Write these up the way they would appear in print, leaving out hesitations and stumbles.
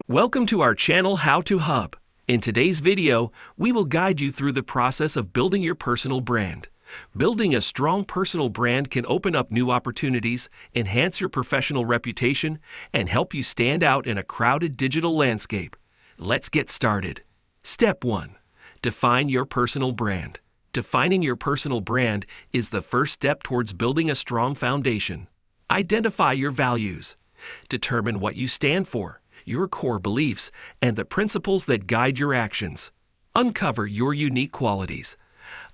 Welcome to our channel How to Hub. In today's video, we will guide you through the process of building your personal brand. Building a strong personal brand can open up new opportunities, enhance your professional reputation, and help you stand out in a crowded digital landscape. Let's get started. Step 1. Define your personal brand. Defining your personal brand is the first step towards building a strong foundation. Identify your values. Determine what you stand for, your core beliefs, and the principles that guide your actions. Uncover your unique qualities.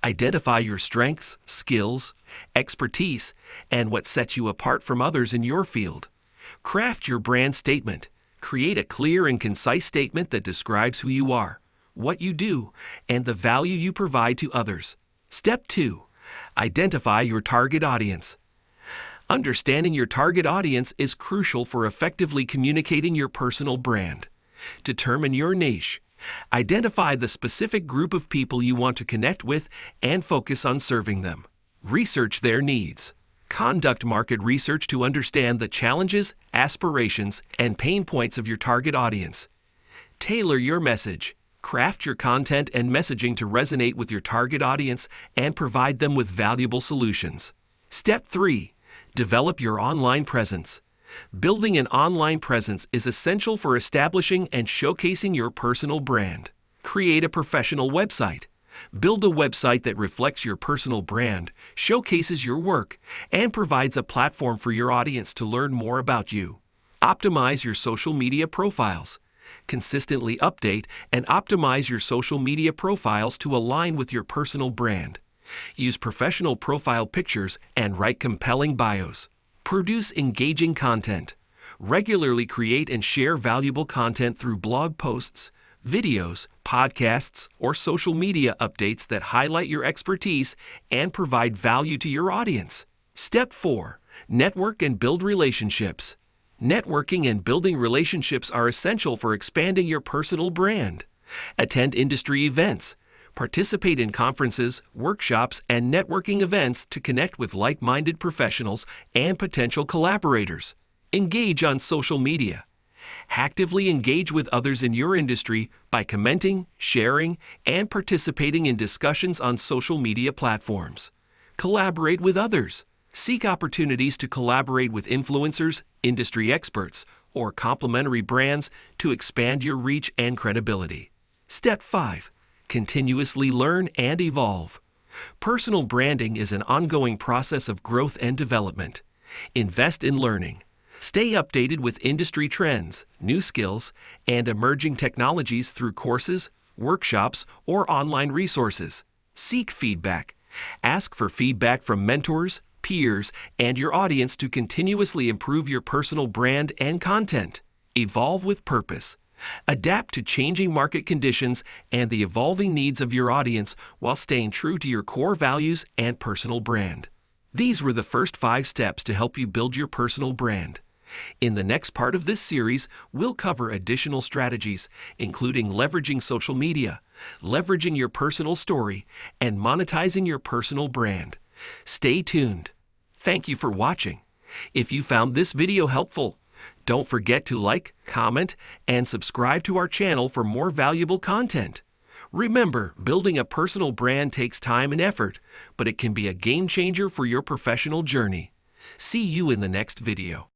Identify your strengths, skills, expertise, and what sets you apart from others in your field. Craft your brand statement. Create a clear and concise statement that describes who you are, what you do, and the value you provide to others. Step 2. Identify your target audience. Understanding your target audience is crucial for effectively communicating your personal brand. Determine your niche. Identify the specific group of people you want to connect with and focus on serving them. Research their needs. Conduct market research to understand the challenges, aspirations, and pain points of your target audience. Tailor your message. Craft your content and messaging to resonate with your target audience and provide them with valuable solutions. Step 3. Develop your online presence. Building an online presence is essential for establishing and showcasing your personal brand. Create a professional website. Build a website that reflects your personal brand, showcases your work, and provides a platform for your audience to learn more about you. Optimize your social media profiles. Consistently update and optimize your social media profiles to align with your personal brand. Use professional profile pictures and write compelling bios. Produce engaging content. Regularly create and share valuable content through blog posts, videos, podcasts, or social media updates that highlight your expertise and provide value to your audience. Step 4. Network and build relationships. Networking and building relationships are essential for expanding your personal brand. Attend industry events. Participate in conferences, workshops, and networking events to connect with like-minded professionals and potential collaborators. Engage on social media. Actively engage with others in your industry by commenting, sharing, and participating in discussions on social media platforms. Collaborate with others. Seek opportunities to collaborate with influencers, industry experts, or complementary brands to expand your reach and credibility. Step 5. Continuously learn and evolve. Personal branding is an ongoing process of growth and development. Invest in learning. Stay updated with industry trends, new skills, and emerging technologies through courses, workshops, or online resources. Seek feedback. Ask for feedback from mentors, peers, and your audience to continuously improve your personal brand and content. Evolve with purpose. Adapt to changing market conditions and the evolving needs of your audience while staying true to your core values and personal brand. These were the first 5 steps to help you build your personal brand. In the next part of this series, we'll cover additional strategies, including leveraging social media, leveraging your personal story, and monetizing your personal brand. Stay tuned. Thank you for watching. If you found this video helpful, don't forget to like, comment, and subscribe to our channel for more valuable content. Remember, building a personal brand takes time and effort, but it can be a game changer for your professional journey. See you in the next video.